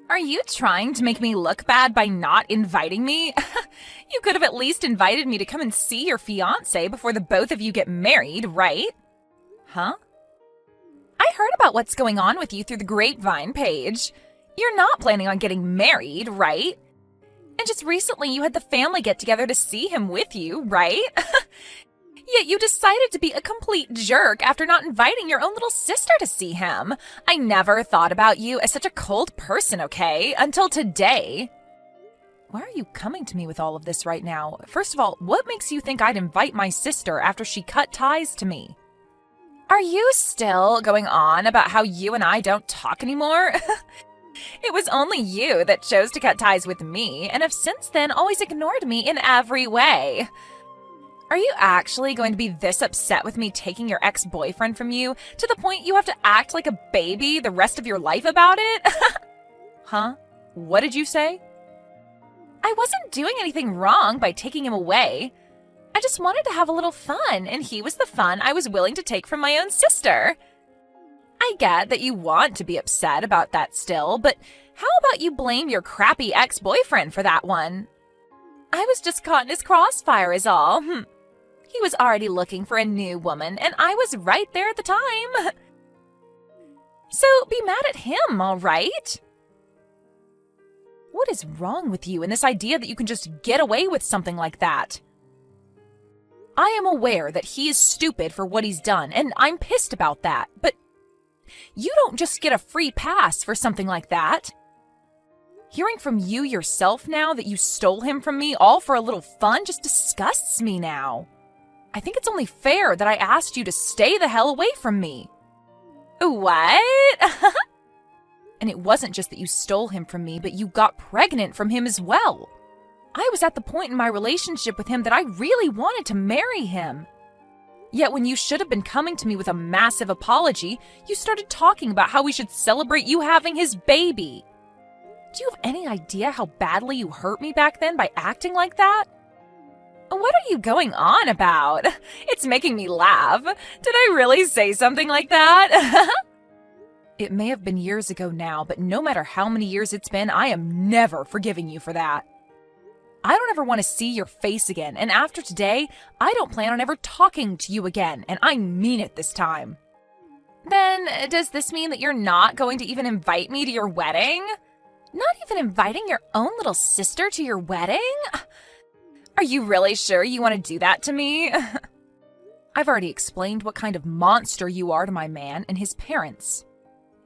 Are you trying to make me look bad by not inviting me? You could have at least invited me to come and see your fiancé before the both of you get married, right? Huh? I heard about what's going on with you through the grapevine page. You're not planning on getting married, right? And just recently you had the family get together to see him with you, right? Yet you decided to be a complete jerk after not inviting your own little sister to see him. I never thought about you as such a cold person, okay? Until today. Why are you coming to me with all of this right now? First of all, what makes you think I'd invite my sister after she cut ties to me? Are you still going on about how you and I don't talk anymore? It was only you that chose to cut ties with me, and have since then always ignored me in every way. Are you actually going to be this upset with me taking your ex-boyfriend from you to the point you have to act like a baby the rest of your life about it? Huh? What did you say? I wasn't doing anything wrong by taking him away. I just wanted to have a little fun, and he was the fun I was willing to take from my own sister. I get that you want to be upset about that still, but how about you blame your crappy ex-boyfriend for that one? I was just caught in his crossfire is all. He was already looking for a new woman, and I was right there at the time. So be mad at him, all right? What is wrong with you and this idea that you can just get away with something like that? I am aware that he is stupid for what he's done, and I'm pissed about that, but you don't just get a free pass for something like that. Hearing from you yourself now that you stole him from me all for a little fun just disgusts me now. I think it's only fair that I asked you to stay the hell away from me. What? And it wasn't just that you stole him from me, but you got pregnant from him as well. I was at the point in my relationship with him that I really wanted to marry him. Yet when you should have been coming to me with a massive apology, you started talking about how we should celebrate you having his baby. Do you have any idea how badly you hurt me back then by acting like that? What are you going on about? It's making me laugh. Did I really say something like that? It may have been years ago now, but no matter how many years it's been, I am never forgiving you for that. I don't ever want to see your face again, and after today, I don't plan on ever talking to you again, and I mean it this time. Then, does this mean that you're not going to even invite me to your wedding? Not even inviting your own little sister to your wedding? Are you really sure you want to do that to me? I've already explained what kind of monster you are to my man and his parents.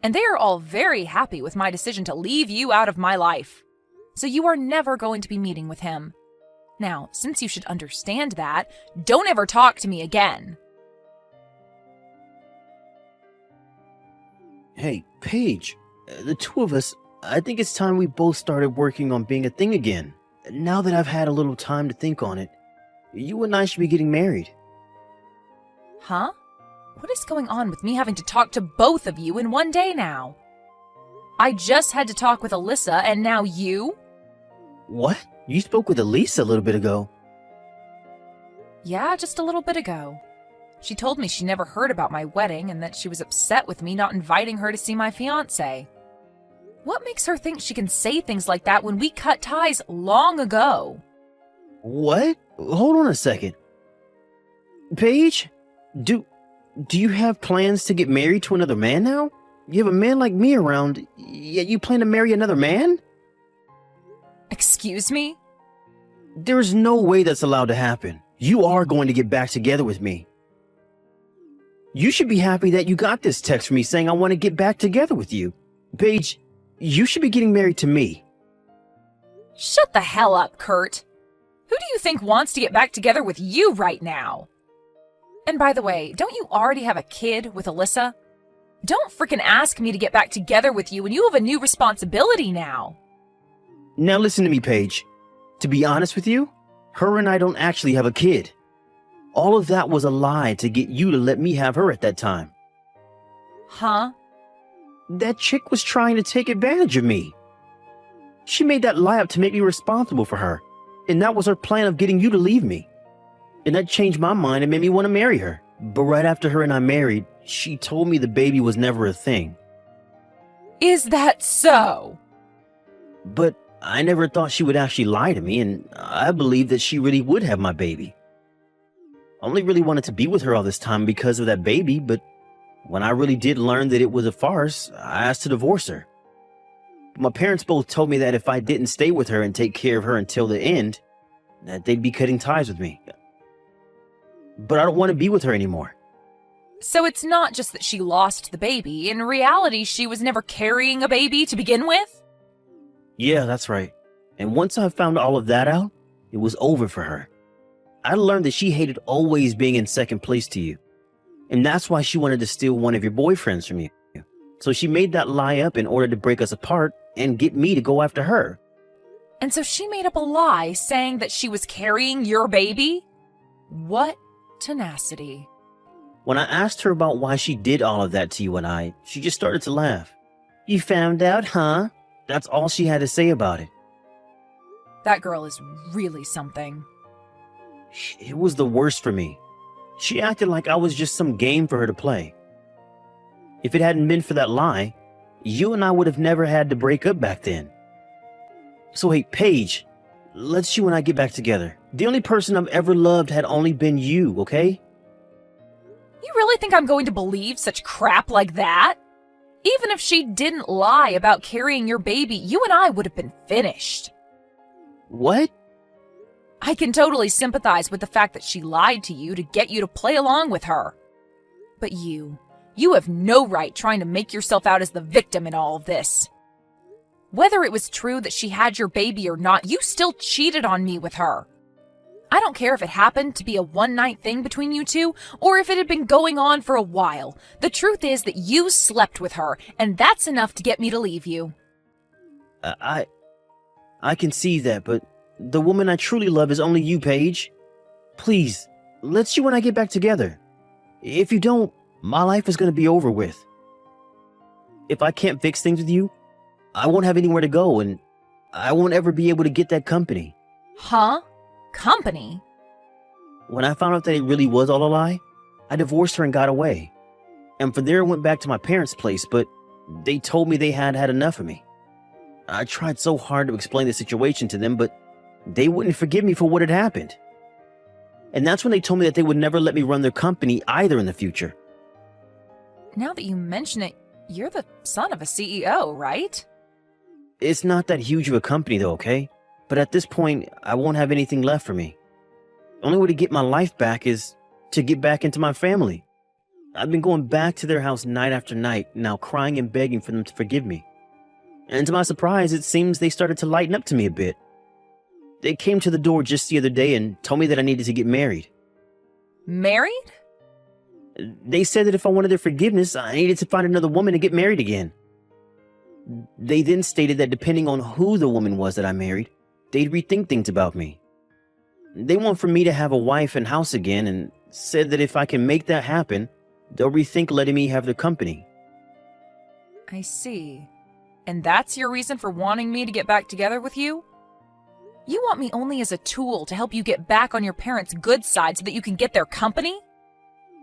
And they are all very happy with my decision to leave you out of my life. So you are never going to be meeting with him. Now, since you should understand that, don't ever talk to me again. Hey, Paige, the two of us, I think it's time we both started working on being a thing again. Now that I've had a little time to think on it, you and I should be getting married. Huh? What is going on with me having to talk to both of you in one day now? I just had to talk with Alyssa, and now you? What? You spoke with Elise a little bit ago. Yeah, just a little bit ago. She told me she never heard about my wedding and that she was upset with me not inviting her to see my fiancé. What makes her think she can say things like that when we cut ties long ago? What? Hold on a second. Paige, do you have plans to get married to another man now? You have a man like me around, yet you plan to marry another man? Excuse me? There's no way that's allowed to happen. You are going to get back together with me. You should be happy that you got this text from me saying I want to get back together with you. Paige, you should be getting married to me. Shut the hell up, Kurt. Who do you think wants to get back together with you right now? And by the way, don't you already have a kid with Alyssa? Don't frickin' ask me to get back together with you when you have a new responsibility now. Now listen to me, Paige. To be honest with you, her and I don't actually have a kid. All of that was a lie to get you to let me have her at that time. Huh? That chick was trying to take advantage of me. She made that lie up to make me responsible for her, and that was her plan of getting you to leave me. And that changed my mind and made me want to marry her. But right after her and I married, she told me the baby was never a thing. Is that so? But I never thought she would actually lie to me, and I believed that she really would have my baby. I only really wanted to be with her all this time because of that baby, but when I really did learn that it was a farce, I asked to divorce her. My parents both told me that if I didn't stay with her and take care of her until the end, that they'd be cutting ties with me. But I don't want to be with her anymore. So it's not just that she lost the baby. In reality, she was never carrying a baby to begin with? Yeah, that's right. And once I found all of that out, it was over for her. I learned that she hated always being in second place to you. And that's why she wanted to steal one of your boyfriends from you. So she made that lie up in order to break us apart and get me to go after her. And so she made up a lie saying that she was carrying your baby? What tenacity. When I asked her about why she did all of that to you and I, she just started to laugh. You found out, huh? That's all she had to say about it. That girl is really something. It was the worst for me. She acted like I was just some game for her to play. If it hadn't been for that lie, you and I would have never had to break up back then. So hey, Paige, let's you and I get back together. The only person I've ever loved had only been you, okay? You really think I'm going to believe such crap like that? Even if she didn't lie about carrying your baby, you and I would have been finished. What? I can totally sympathize with the fact that she lied to you to get you to play along with her. But you have no right trying to make yourself out as the victim in all of this. Whether it was true that she had your baby or not, you still cheated on me with her. I don't care if it happened to be a one-night thing between you two, or if it had been going on for a while. The truth is that you slept with her, and that's enough to get me to leave you. I can see that, but the woman I truly love is only you, Paige. Please, let's you and I get back together. If you don't, my life is going to be over with. If I can't fix things with you, I won't have anywhere to go, and I won't ever be able to get that company. Huh? Company? When I found out that it really was all a lie, I divorced her and got away. And from there I went back to my parents' place, but they told me they had had enough of me. I tried so hard to explain the situation to them, but they wouldn't forgive me for what had happened. And that's when they told me that they would never let me run their company either in the future. Now that you mention it, you're the son of a CEO, right? It's not that huge of a company though, okay? But at this point, I won't have anything left for me. The only way to get my life back is to get back into my family. I've been going back to their house night after night, now crying and begging for them to forgive me. And to my surprise, it seems they started to lighten up to me a bit. They came to the door just the other day and told me that I needed to get married. Married? They said that if I wanted their forgiveness, I needed to find another woman to get married again. They then stated that depending on who the woman was that I married, they'd rethink things about me. They want for me to have a wife and house again, and said that if I can make that happen, they'll rethink letting me have their company. I see. And that's your reason for wanting me to get back together with you? You want me only as a tool to help you get back on your parents' good side so that you can get their company?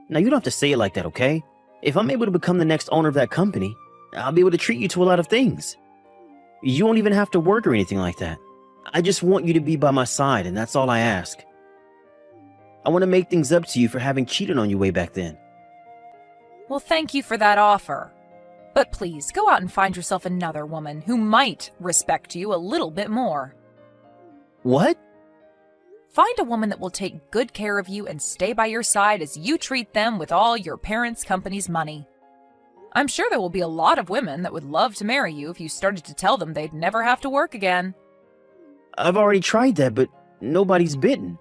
Now, you don't have to say it like that, okay? If I'm able to become the next owner of that company, I'll be able to treat you to a lot of things. You won't even have to work or anything like that. I just want you to be by my side, and that's all I ask. I want to make things up to you for having cheated on you way back then. Well, thank you for that offer. But please, go out and find yourself another woman who might respect you a little bit more. What? Find a woman that will take good care of you and stay by your side as you treat them with all your parents' company's money. I'm sure there will be a lot of women that would love to marry you if you started to tell them they'd never have to work again. I've already tried that, but nobody's bitten.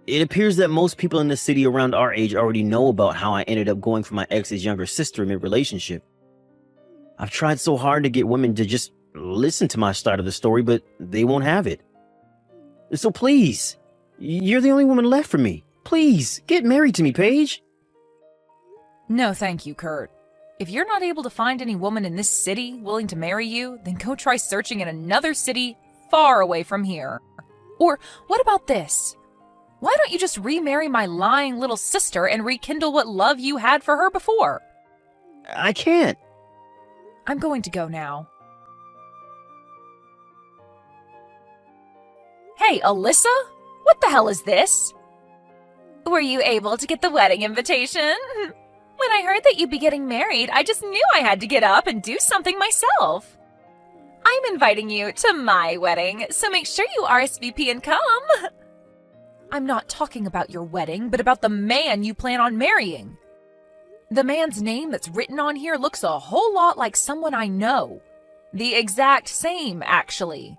It appears that most people in the city around our age already know about how I ended up going for my ex's younger sister mid-relationship. I've tried so hard to get women to just listen to my side of the story, but they won't have it. So please, you're the only woman left for me. Please, get married to me, Paige. No, thank you, Kurt. If you're not able to find any woman in this city willing to marry you, then go try searching in another city far away from here. Or what about this? Why don't you just remarry my lying little sister and rekindle what love you had for her before? I can't. I'm going to go now. Hey, Alyssa? What the hell is this? Were you able to get the wedding invitation? When I heard that you'd be getting married, I just knew I had to get up and do something myself. I'm inviting you to my wedding, so make sure you RSVP and come. I'm not talking about your wedding, but about the man you plan on marrying. The man's name that's written on here looks a whole lot like someone I know. The exact same, actually.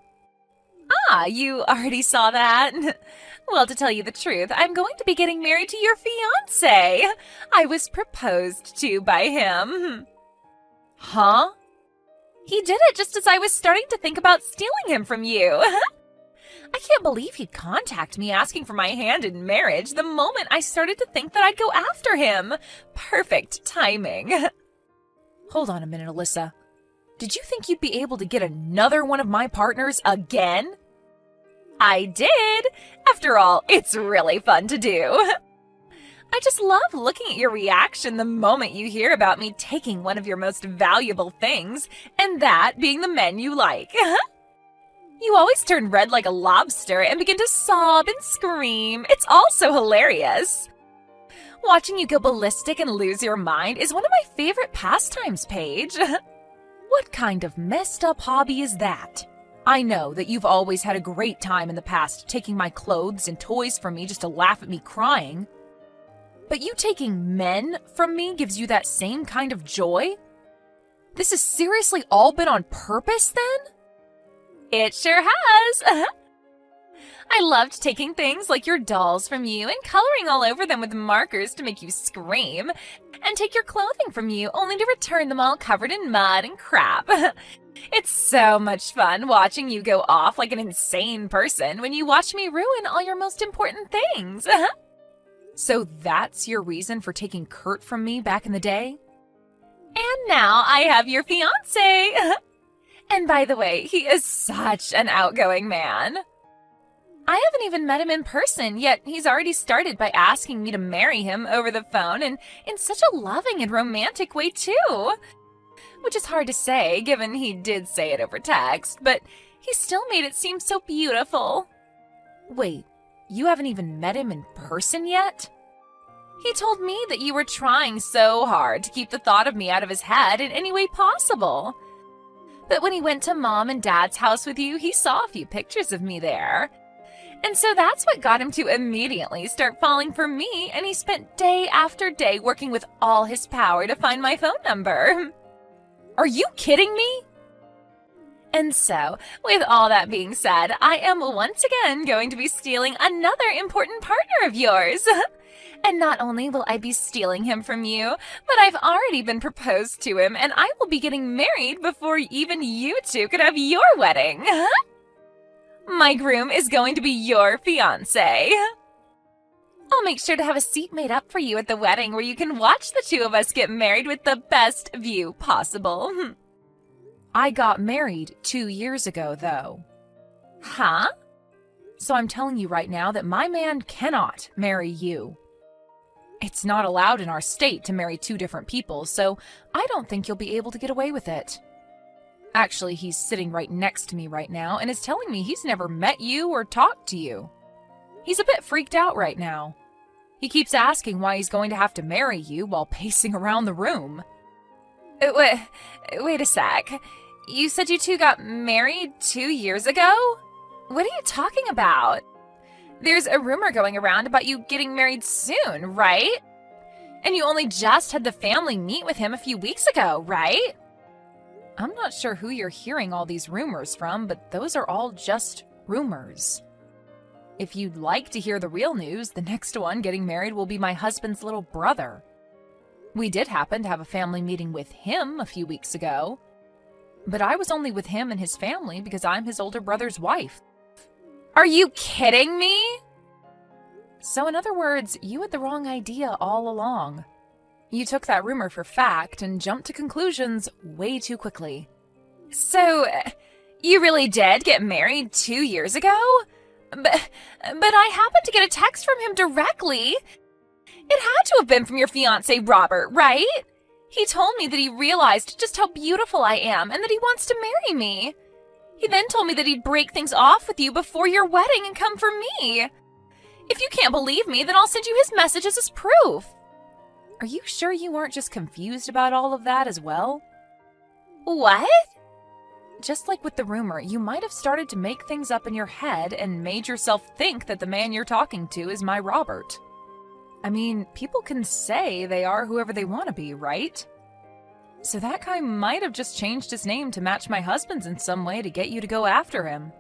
Ah, you already saw that? Well, to tell you the truth, I'm going to be getting married to your fiancé. I was proposed to by him. Huh? He did it just as I was starting to think about stealing him from you. I can't believe he'd contact me asking for my hand in marriage the moment I started to think that I'd go after him. Perfect timing. Hold on a minute, Alyssa. Did you think you'd be able to get another one of my partners again? I did. After all, it's really fun to do. I just love looking at your reaction the moment you hear about me taking one of your most valuable things, and that being the men you like. You always turn red like a lobster and begin to sob and scream. It's all so hilarious. Watching you go ballistic and lose your mind is one of my favorite pastimes, Paige. What kind of messed up hobby is that? I know that you've always had a great time in the past taking my clothes and toys from me just to laugh at me crying. But you taking men from me gives you that same kind of joy? This has seriously all been on purpose then? It sure has. I loved taking things like your dolls from you and coloring all over them with markers to make you scream, and take your clothing from you only to return them all covered in mud and crap. It's so much fun watching you go off like an insane person when you watch me ruin all your most important things. So that's your reason for taking Kurt from me back in the day? And now I have your fiancé. And by the way, he is such an outgoing man. I haven't even met him in person, yet he's already started by asking me to marry him over the phone, and in such a loving and romantic way too. Which is hard to say, given he did say it over text, but he still made it seem so beautiful. Wait, you haven't even met him in person yet? He told me that you were trying so hard to keep the thought of me out of his head in any way possible. But when he went to Mom and Dad's house with you, he saw a few pictures of me there. And so that's what got him to immediately start falling for me, and he spent day after day working with all his power to find my phone number. Are you kidding me? And so, with all that being said, I am once again going to be stealing another important partner of yours. And not only will I be stealing him from you, but I've already been proposed to him, and I will be getting married before even you two could have your wedding. My groom is going to be your fiancé. I'll make sure to have a seat made up for you at the wedding where you can watch the two of us get married with the best view possible. I got married 2 years ago, though. Huh? So I'm telling you right now that my man cannot marry you. It's not allowed in our state to marry 2 different people, so I don't think you'll be able to get away with it. Actually, he's sitting right next to me right now and is telling me he's never met you or talked to you. He's a bit freaked out right now. He keeps asking why he's going to have to marry you while pacing around the room. Wait a sec. You said you two got married 2 years ago? What are you talking about? There's a rumor going around about you getting married soon, right? And you only just had the family meet with him a few weeks ago, right? I'm not sure who you're hearing all these rumors from, but those are all just rumors. If you'd like to hear the real news, the next one getting married will be my husband's little brother. We did happen to have a family meeting with him a few weeks ago, but I was only with him and his family because I'm his older brother's wife. Are you kidding me? So in other words, you had the wrong idea all along. You took that rumor for fact and jumped to conclusions way too quickly. So, you really did get married 2 years ago? But I happened to get a text from him directly. It had to have been from your fiancé, Robert, right? He told me that he realized just how beautiful I am and that he wants to marry me. He then told me that he'd break things off with you before your wedding and come for me. If you can't believe me, then I'll send you his messages as proof. Are you sure you weren't just confused about all of that as well? What? Just like with the rumor, you might have started to make things up in your head and made yourself think that the man you're talking to is my Robert. I mean, people can say they are whoever they want to be, right? So that guy might have just changed his name to match my husband's in some way to get you to go after him.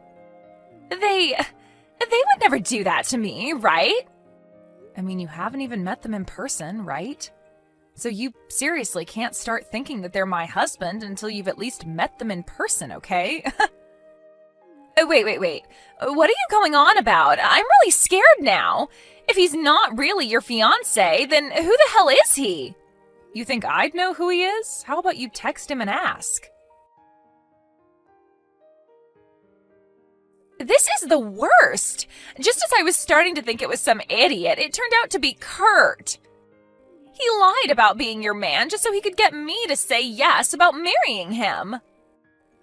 They would never do that to me, right? I mean, you haven't even met them in person, right? So you seriously can't start thinking that they're my husband until you've at least met them in person, okay? Wait. What are you going on about? I'm really scared now. If he's not really your fiancé, then who the hell is he? You think I'd know who he is? How about you text him and ask? This is the worst! Just as I was starting to think it was some idiot, it turned out to be Kurt. He lied about being your man just so he could get me to say yes about marrying him.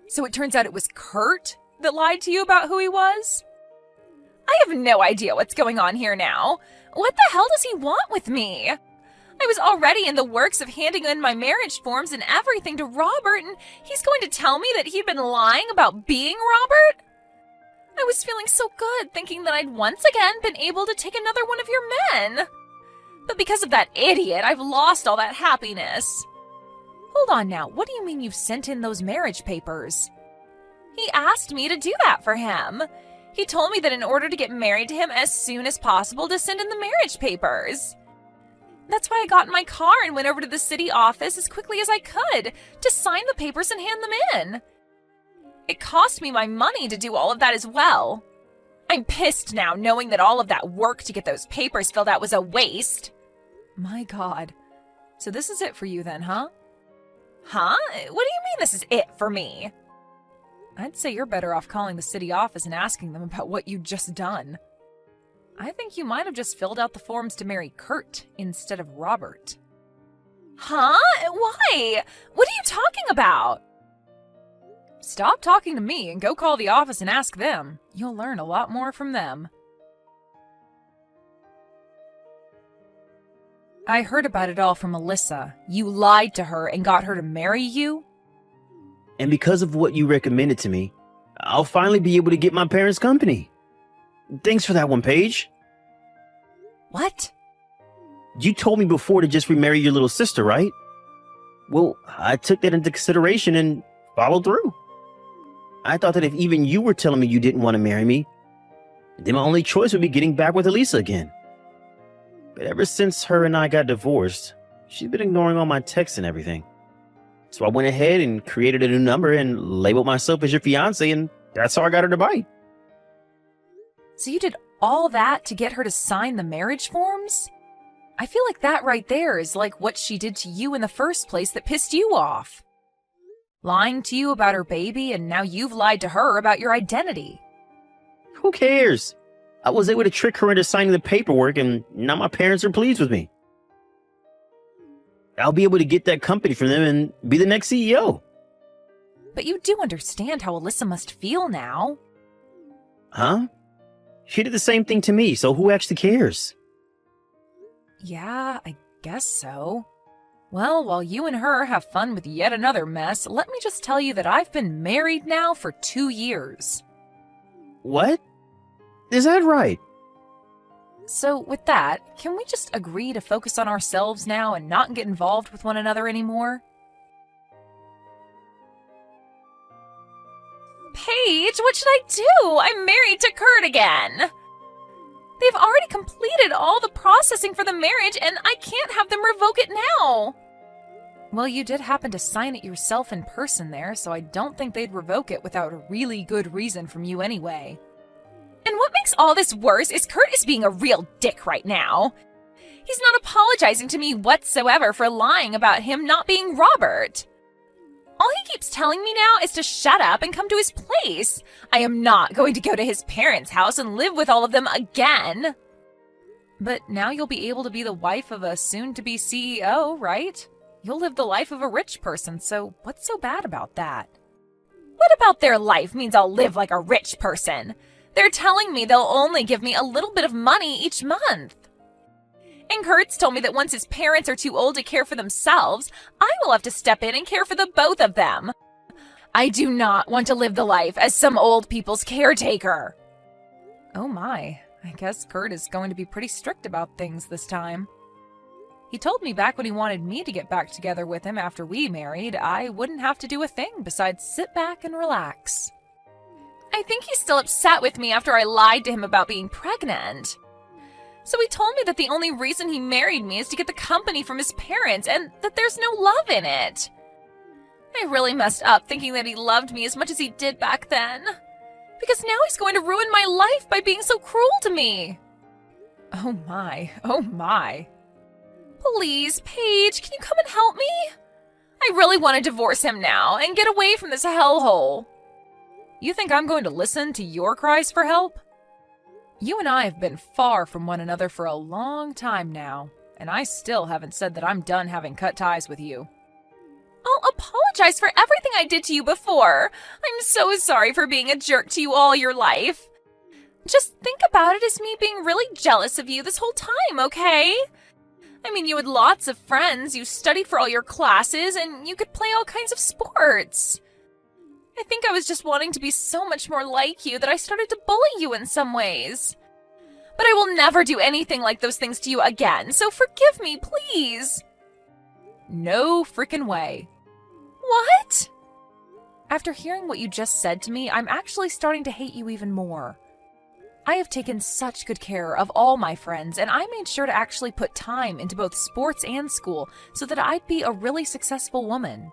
So it turns out it was Kurt that lied to you about who he was? I have no idea what's going on here now. What the hell does he want with me? I was already in the works of handing in my marriage forms and everything to Robert, and he's going to tell me that he'd been lying about being Robert? I was feeling so good, thinking that I'd once again been able to take another one of your men. But because of that idiot, I've lost all that happiness. Hold on now, what do you mean you've sent in those marriage papers? He asked me to do that for him. He told me that in order to get married to him as soon as possible to send in the marriage papers. That's why I got in my car and went over to the city office as quickly as I could to sign the papers and hand them in. It cost me my money to do all of that as well. I'm pissed now, knowing that all of that work to get those papers filled out was a waste. My God. So this is it for you then, huh? Huh? What do you mean this is it for me? I'd say you're better off calling the city office and asking them about what you'd just done. I think you might have just filled out the forms to marry Kurt instead of Robert. Huh? Why? What are you talking about? Stop talking to me and go call the office and ask them. You'll learn a lot more from them. I heard about it all from Alyssa. You lied to her and got her to marry you? And because of what you recommended to me, I'll finally be able to get my parents' company. Thanks for that one, Paige. What? You told me before to just remarry your little sister, right? Well, I took that into consideration and followed through. I thought that if even you were telling me you didn't want to marry me, then my only choice would be getting back with Elisa again. But ever since her and I got divorced, she's been ignoring all my texts and everything. So I went ahead and created a new number and labeled myself as your fiance, and that's how I got her to bite. So you did all that to get her to sign the marriage forms? I feel like that right there is like what she did to you in the first place that pissed you off. Lying to you about her baby, and now you've lied to her about your identity. Who cares? I was able to trick her into signing the paperwork, and now my parents are pleased with me. I'll be able to get that company from them and be the next CEO. But you do understand how Alyssa must feel now. Huh? She did the same thing to me, so who actually cares? Yeah, I guess so. Well, while you and her have fun with yet another mess, let me just tell you that I've been married now for 2 years. What? Is that right? So with that, can we just agree to focus on ourselves now and not get involved with one another anymore? Paige, what should I do? I'm married to Kurt again. They've already completed all the processing for the marriage, and I can't have them revoke it now. Well, you did happen to sign it yourself in person there, so I don't think they'd revoke it without a really good reason from you anyway. And what makes all this worse is Kurt is being a real dick right now. He's not apologizing to me whatsoever for lying about him not being Robert. All he keeps telling me now is to shut up and come to his place. I am not going to go to his parents' house and live with all of them again. But now you'll be able to be the wife of a soon-to-be CEO, right? You'll live the life of a rich person, so what's so bad about that? What about their life means I'll live like a rich person? They're telling me they'll only give me a little bit of money each month. And Kurt's told me that once his parents are too old to care for themselves, I will have to step in and care for the both of them. I do not want to live the life as some old people's caretaker. Oh my, I guess Kurt is going to be pretty strict about things this time. He told me back when he wanted me to get back together with him after we married, I wouldn't have to do a thing besides sit back and relax. I think he's still upset with me after I lied to him about being pregnant. So he told me that the only reason he married me is to get the company from his parents and that there's no love in it. I really messed up thinking that he loved me as much as he did back then. Because now he's going to ruin my life by being so cruel to me. Oh my, oh my. Please, Paige, can you come and help me? I really want to divorce him now and get away from this hellhole. You think I'm going to listen to your cries for help? You and I have been far from one another for a long time now, and I still haven't said that I'm done having cut ties with you. I'll apologize for everything I did to you before. I'm so sorry for being a jerk to you all your life. Just think about it as me being really jealous of you this whole time, okay? I mean, you had lots of friends, you studied for all your classes, and you could play all kinds of sports. I think I was just wanting to be so much more like you that I started to bully you in some ways. But I will never do anything like those things to you again, so forgive me, please. No frickin' way. What? After hearing what you just said to me, I'm actually starting to hate you even more. I have taken such good care of all my friends, and I made sure to actually put time into both sports and school so that I'd be a really successful woman.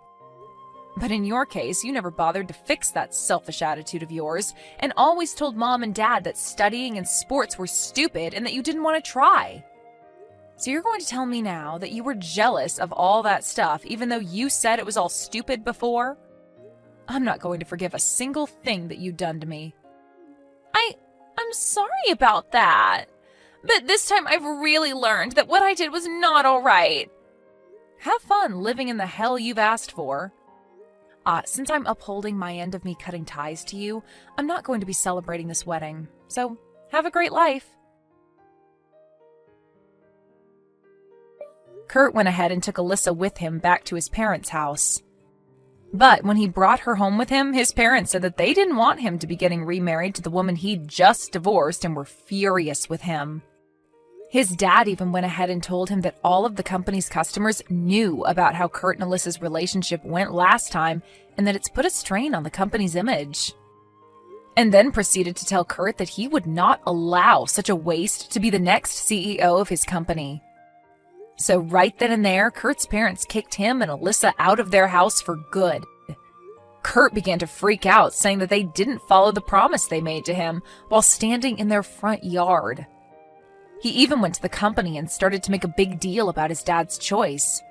But in your case, you never bothered to fix that selfish attitude of yours, and always told Mom and Dad that studying and sports were stupid and that you didn't want to try. So you're going to tell me now that you were jealous of all that stuff, even though you said it was all stupid before? I'm not going to forgive a single thing that you've done to me. I'm sorry about that. But this time I've really learned that what I did was not all right. Have fun living in the hell you've asked for. Since I'm upholding my end of me cutting ties to you, I'm not going to be celebrating this wedding. So, have a great life. Kurt went ahead and took Alyssa with him back to his parents' house. But when he brought her home with him, his parents said that they didn't want him to be getting remarried to the woman he'd just divorced and were furious with him. His dad even went ahead and told him that all of the company's customers knew about how Kurt and Alyssa's relationship went last time and that it's put a strain on the company's image. And then proceeded to tell Kurt that he would not allow such a waste to be the next CEO of his company. So right then and there, Kurt's parents kicked him and Alyssa out of their house for good. Kurt began to freak out, saying that they didn't follow the promise they made to him while standing in their front yard. He even went to the company and started to make a big deal about his dad's choice.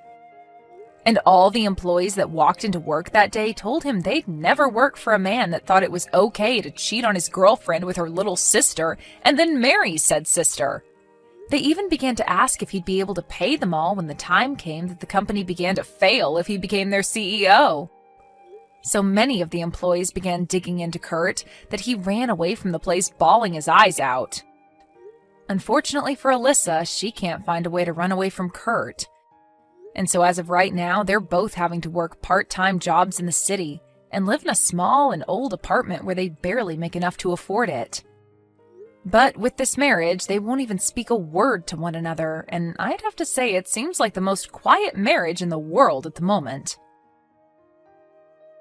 And all the employees that walked into work that day told him they'd never work for a man that thought it was okay to cheat on his girlfriend with her little sister and then marry said sister. They even began to ask if he'd be able to pay them all when the time came that the company began to fail if he became their CEO. So many of the employees began digging into Kurt that he ran away from the place bawling his eyes out. Unfortunately for Alyssa, she can't find a way to run away from Kurt. And so as of right now, they're both having to work part-time jobs in the city and live in a small and old apartment where they barely make enough to afford it. But with this marriage, they won't even speak a word to one another, and I'd have to say it seems like the most quiet marriage in the world at the moment.